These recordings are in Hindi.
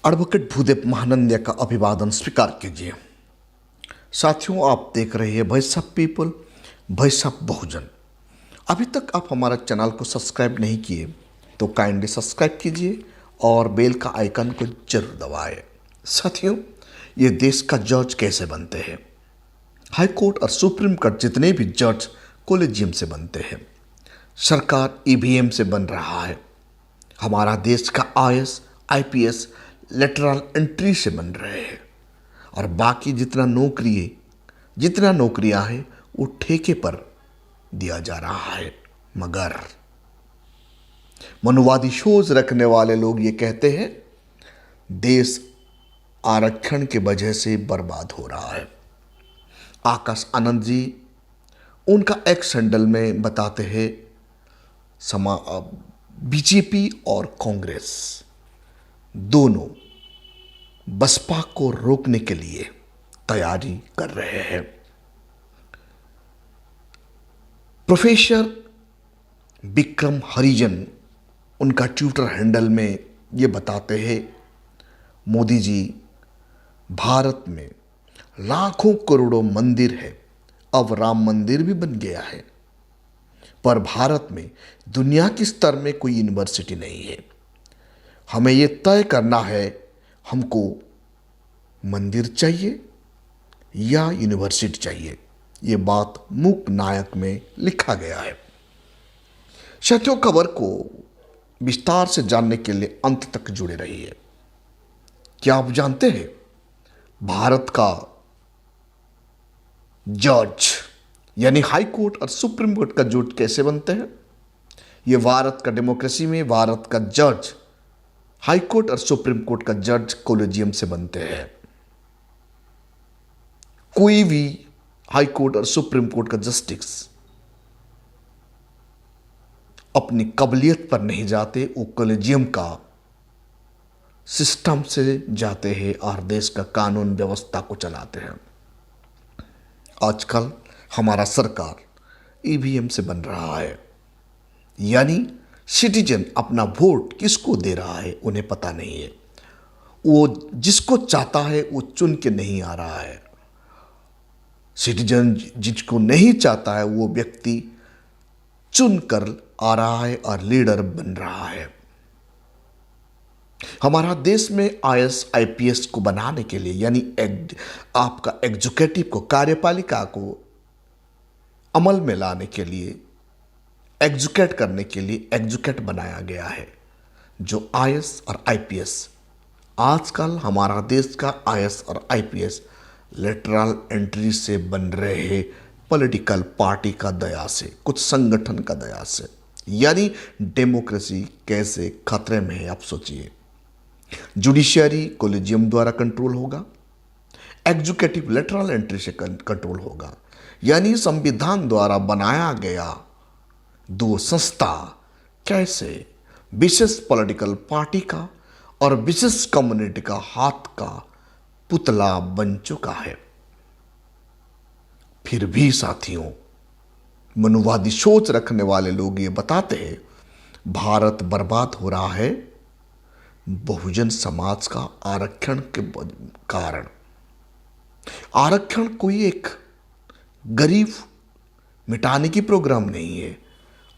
एडवोकेट भूदेव महानंदिया का अभिवादन स्वीकार कीजिए। साथियों, आप देख रहे हैं voice of people, voice of Bahujan. अभी तक आप हमारा चैनल को सब्सक्राइब नहीं किए तो काइंडली सब्सक्राइब कीजिए और बेल का आइकन को जरूर दबाएं। साथियों, ये देश का जज कैसे बनते हैं? हाई कोर्ट और सुप्रीम कोर्ट जितने भी जज कॉलेजियम से बनते हैं। सरकार ईवीएम से बन रहा है। हमारा देश का आईएएस आईपीएस लेटरल एंट्री से बन रहे हैं और बाकी जितना नौकरियां हैं वो ठेके पर दिया जा रहा है। मगर मनुवादी सोच रखने वाले लोग ये कहते हैं देश आरक्षण के वजह से बर्बाद हो रहा है। आकाश आनंद जी उनका एक्स हैंडल में बताते हैं बीजेपी और कांग्रेस दोनों बसपा को रोकने के लिए तैयारी कर रहे हैं। प्रोफेसर विक्रम हरिजन उनका ट्विटर हैंडल में ये बताते हैं मोदी जी, भारत में लाखों करोड़ों मंदिर है, अब राम मंदिर भी बन गया है, पर भारत में दुनिया के स्तर में कोई यूनिवर्सिटी नहीं है। हमें ये तय करना है हमको मंदिर चाहिए या यूनिवर्सिटी चाहिए। ये बात मूक नायक में लिखा गया है। साथियों, खबर को विस्तार से जानने के लिए अंत तक जुड़े रहिए। क्या आप जानते हैं भारत का जज यानी हाई कोर्ट और सुप्रीम कोर्ट का जज कैसे बनते हैं? ये भारत का डेमोक्रेसी में भारत का जज हाई कोर्ट और सुप्रीम कोर्ट का जज कॉलेजियम से बनते हैं। कोई भी हाई कोर्ट और सुप्रीम कोर्ट का जस्टिस अपनी काबिलियत पर नहीं जाते, वो कॉलेजियम का सिस्टम से जाते हैं और देश का कानून व्यवस्था को चलाते हैं। आजकल हमारा सरकार ईवीएम से बन रहा है, यानी सिटीजन अपना वोट किसको दे रहा है उन्हें पता नहीं है। वो जिसको चाहता है वो चुन के नहीं आ रहा है। सिटीजन जिसको नहीं चाहता है वो व्यक्ति चुन कर आ रहा है और लीडर बन रहा है। हमारा देश में आईएएस आईपीएस को बनाने के लिए यानी आपका एग्जीक्यूटिव को, कार्यपालिका को अमल में लाने के लिए, एग्जीक्यूट करने के लिए एग्जीक्यूट बनाया गया है जो आईएएस और आईपीएस। आजकल हमारा देश का आईएएस और आईपीएस लेटरल एंट्री से बन रहे हैं, पॉलिटिकल पार्टी का दया से, कुछ संगठन का दया से। यानी डेमोक्रेसी कैसे खतरे में है आप सोचिए। जुडिशियरी कॉलेजियम द्वारा कंट्रोल होगा, एग्जीक्यूटिव लेटरल एंट्री से कंट्रोल होगा। यानी संविधान द्वारा बनाया गया दो संस्था कैसे विशेष पॉलिटिकल पार्टी का और विशेष कम्युनिटी का हाथ का पुतला बन चुका है। फिर भी साथियों, मनुवादी सोच रखने वाले लोग ये बताते हैं भारत बर्बाद हो रहा है बहुजन समाज का आरक्षण के कारण। आरक्षण कोई एक गरीब मिटाने की प्रोग्राम नहीं है।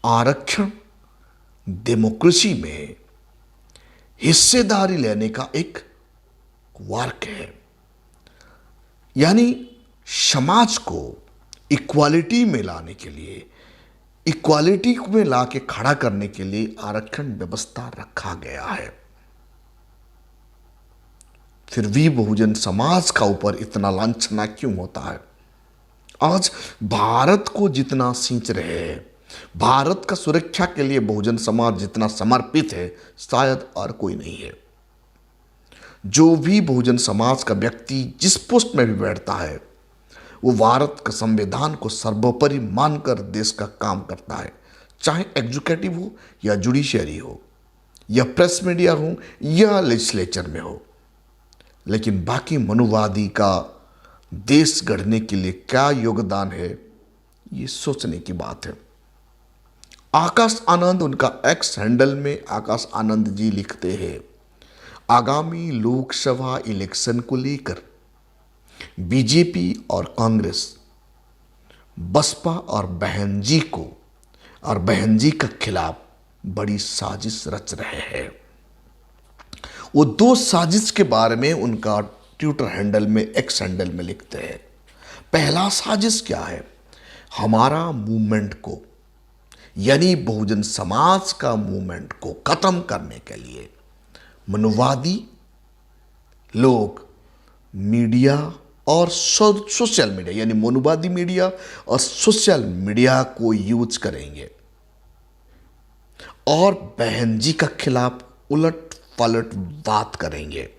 आरक्षण डेमोक्रेसी में हिस्सेदारी लेने का एक वर्क है। यानी समाज को इक्वालिटी में लाने के लिए, इक्वालिटी में ला के खड़ा करने के लिए आरक्षण व्यवस्था रखा गया है। फिर भी बहुजन समाज का ऊपर इतना लांछना क्यों होता है? आज भारत को जितना सींच रहे हैं, भारत का सुरक्षा के लिए बहुजन समाज जितना समर्पित है, शायद और कोई नहीं है। जो भी बहुजन समाज का व्यक्ति जिस पोस्ट में भी बैठता है वो भारत का संविधान को सर्वोपरि मानकर देश का काम करता है, चाहे एग्जीक्यूटिव हो या जुडिशियरी हो या प्रेस मीडिया हो या लेजिस्लेचर में हो। लेकिन बाकी मनुवादी का देश गढ़ने के लिए क्या योगदान है, ये सोचने की बात है। आकाश आनंद उनका एक्स हैंडल में आकाश आनंद जी लिखते हैं आगामी लोकसभा इलेक्शन को लेकर बीजेपी और कांग्रेस बसपा और बहन जी के खिलाफ बड़ी साजिश रच रहे हैं। वो दो साजिश के बारे में उनका ट्विटर हैंडल में, एक्स हैंडल में लिखते हैं। पहला साजिश क्या है? हमारा मूवमेंट को, यानी बहुजन समाज का मूवमेंट को खत्म करने के लिए मनुवादी लोग मीडिया और सोशल मीडिया, यानी मनुवादी मीडिया और सोशल मीडिया को यूज करेंगे और बहन जी के खिलाफ उलट पलट बात करेंगे।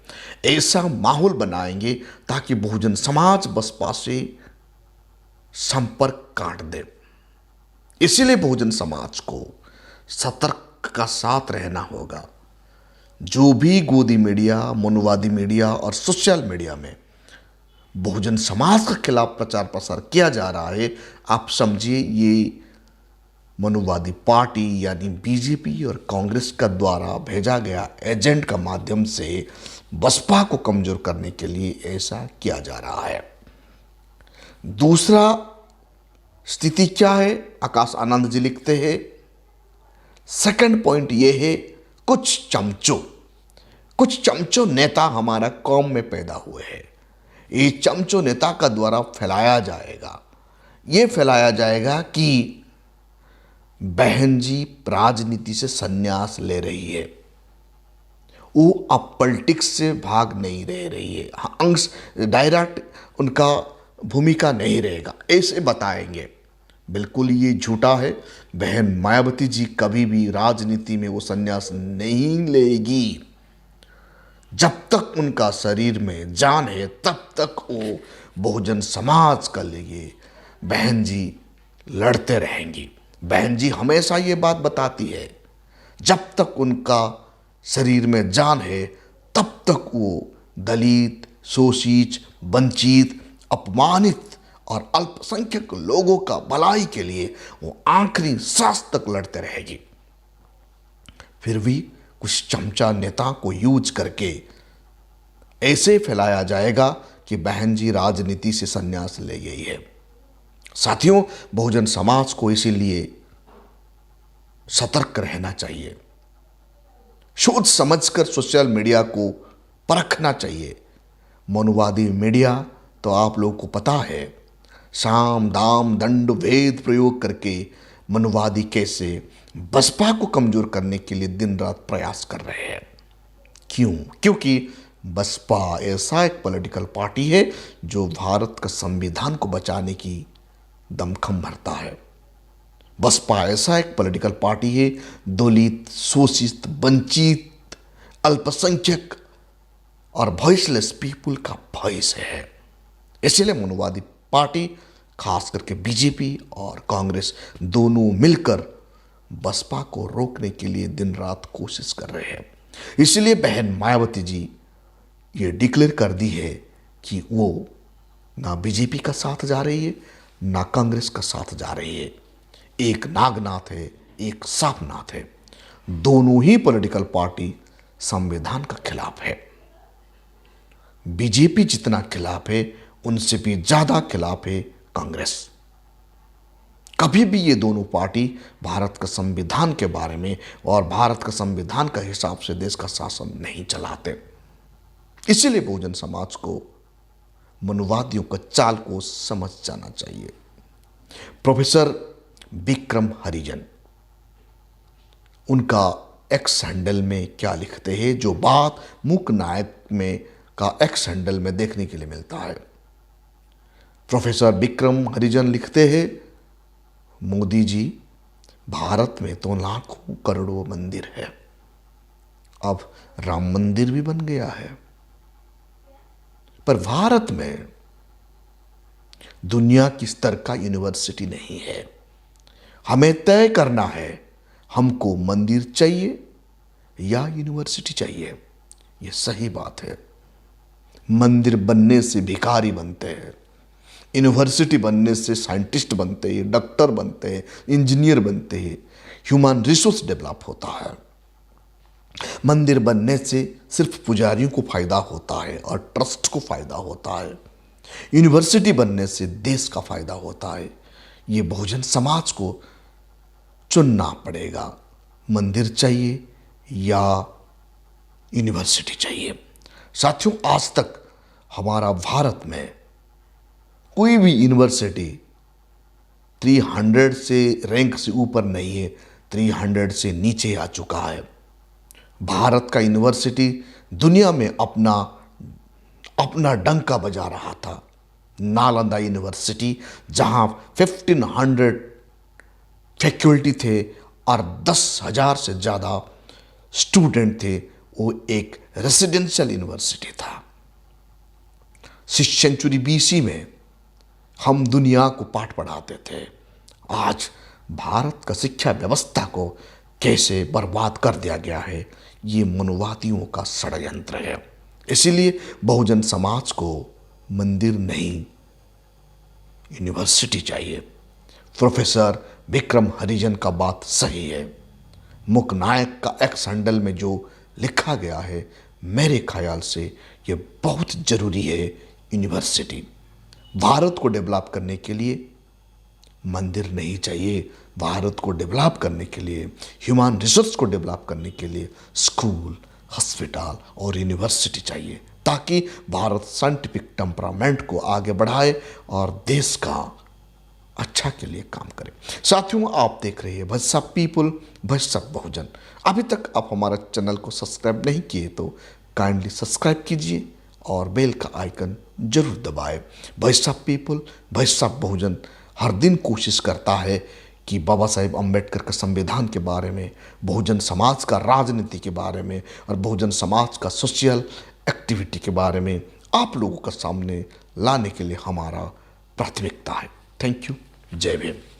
ऐसा माहौल बनाएंगे ताकि बहुजन समाज बसपा से संपर्क काट दे। इसीलिए बहुजन समाज को सतर्क का साथ रहना होगा। जो भी गोदी मीडिया, मनुवादी मीडिया और सोशल मीडिया में बहुजन समाज के खिलाफ प्रचार प्रसार किया जा रहा है, आप समझिए ये मनुवादी पार्टी यानी बीजेपी और कांग्रेस का द्वारा भेजा गया एजेंट का माध्यम से बसपा को कमजोर करने के लिए ऐसा किया जा रहा है। दूसरा स्थिति क्या है? आकाश आनंद जी लिखते हैं, सेकंड पॉइंट ये है, कुछ चमचों नेता हमारा कौम में पैदा हुए हैं। ये चमचों नेता का द्वारा फैलाया जाएगा कि बहन जी राजनीति से संन्यास ले रही है, वो अब पॉलिटिक्स से भाग नहीं रह रही है, अंश डायरेक्ट उनका भूमिका नहीं रहेगा, ऐसे बताएंगे। बिल्कुल ये झूठा है। बहन मायावती जी कभी भी राजनीति में वो संन्यास नहीं लेगी। जब तक उनका शरीर में जान है तब तक वो बहुजन समाज के लिए बहन जी लड़ते रहेंगी। बहन जी हमेशा ये बात बताती है, जब तक उनका शरीर में जान है तब तक वो दलित, शोषित, वंचित, अपमानित और अल्पसंख्यक लोगों का भलाई के लिए वो आखिरी सांस तक लड़ते रहेगी। फिर भी कुछ चमचा नेता को यूज करके ऐसे फैलाया जाएगा कि बहन जी राजनीति से संन्यास ले गई है। साथियों, बहुजन समाज को इसीलिए सतर्क रहना चाहिए, सोच समझकर सोशल मीडिया को परखना चाहिए। मनुवादी मीडिया तो आप लोगों को पता है, साम दाम दंड भेद प्रयोग करके मनुवादी कैसे बसपा को कमजोर करने के लिए दिन रात प्रयास कर रहे हैं। क्यों? क्योंकि बसपा ऐसा एक पॉलिटिकल पार्टी है जो भारत का संविधान को बचाने की दमखम भरता है। बसपा ऐसा एक पॉलिटिकल पार्टी है दलित, शोषित, वंचित, अल्पसंख्यक और वॉइसलेस पीपुल का वॉइस है। इसलिए मनुवादी पार्टी, खास करके बीजेपी और कांग्रेस दोनों मिलकर बसपा को रोकने के लिए दिन रात कोशिश कर रहे हैं। इसलिए बहन मायावती जी ये डिक्लेयर कर दी है कि वो ना बीजेपी का साथ जा रही है ना कांग्रेस का साथ जा रही है। एक नागनाथ है, एक सापनाथ है। दोनों ही पॉलिटिकल पार्टी संविधान का खिलाफ है। बीजेपी जितना खिलाफ है उनसे भी ज्यादा खिलाफ है कांग्रेस। कभी भी ये दोनों पार्टी भारत का संविधान के बारे में और भारत का संविधान का हिसाब से देश का शासन नहीं चलाते। इसीलिए बहुजन समाज को मनुवादियों का चाल को समझ जाना चाहिए। प्रोफेसर विक्रम हरिजन उनका एक्स हैंडल में क्या लिखते हैं, जो बात मूक नायक में का एक्स हैंडल में देखने के लिए मिलता है। प्रोफेसर विक्रम हरिजन लिखते हैं, मोदी जी, भारत में तो लाखों करोड़ों मंदिर है, अब राम मंदिर भी बन गया है, पर भारत में दुनिया की स्तर का यूनिवर्सिटी नहीं है। हमें तय करना है हमको मंदिर चाहिए या यूनिवर्सिटी चाहिए। यह सही बात है। मंदिर बनने से भिखारी बनते हैं, यूनिवर्सिटी बनने से साइंटिस्ट बनते हैं, डॉक्टर बनते हैं, इंजीनियर बनते हैं, ह्यूमन रिसोर्स डेवलप होता है। मंदिर बनने से सिर्फ पुजारियों को फायदा होता है और ट्रस्ट को फायदा होता है। यूनिवर्सिटी बनने से देश का फायदा होता है। ये बहुजन समाज को चुनना पड़ेगा, मंदिर चाहिए या यूनिवर्सिटी चाहिए। साथियों, आज तक हमारा भारत में कोई भी यूनिवर्सिटी 300 से रैंक से ऊपर नहीं है, 300 से नीचे आ चुका है। भारत का यूनिवर्सिटी दुनिया में अपना अपना डंका बजा रहा था। नालंदा यूनिवर्सिटी, जहां 1500 फैकल्टी थे और 10,000 से ज़्यादा स्टूडेंट थे, वो एक रेसिडेंशियल यूनिवर्सिटी था। 6th सेंचुरी BC में हम दुनिया को पाठ पढ़ाते थे। आज भारत का शिक्षा व्यवस्था को कैसे बर्बाद कर दिया गया है, ये मनुवादियों का षड्यंत्र है। इसीलिए बहुजन समाज को मंदिर नहीं, यूनिवर्सिटी चाहिए। प्रोफेसर विक्रम हरिजन का बात सही है। मुकनायक का एक्स हैंडल में जो लिखा गया है, मेरे ख्याल से ये बहुत ज़रूरी है। यूनिवर्सिटी भारत को डेवलप करने के लिए मंदिर नहीं चाहिए। भारत को डेवलप करने के लिए, ह्यूमन रिसोर्स को डेवलप करने के लिए स्कूल, हॉस्पिटल और यूनिवर्सिटी चाहिए, ताकि भारत साइंटिफिक टेम्परामेंट को आगे बढ़ाए और देश का अच्छा के लिए काम करें। साथियों, आप देख रहे हैं भजसा पीपल, भजसा बहुजन। अभी तक आप हमारा चैनल को सब्सक्राइब नहीं किए तो काइंडली सब्सक्राइब कीजिए और बेल का आइकन जरूर दबाएं। भजसा पीपल, भजसा बहुजन हर दिन कोशिश करता है कि बाबा साहेब अम्बेडकर के संविधान के बारे में, बहुजन समाज का राजनीति के बारे में और बहुजन समाज का सोशल एक्टिविटी के बारे में आप लोगों के सामने लाने के लिए हमारा प्राथमिकता है। Thank you. जय भीम।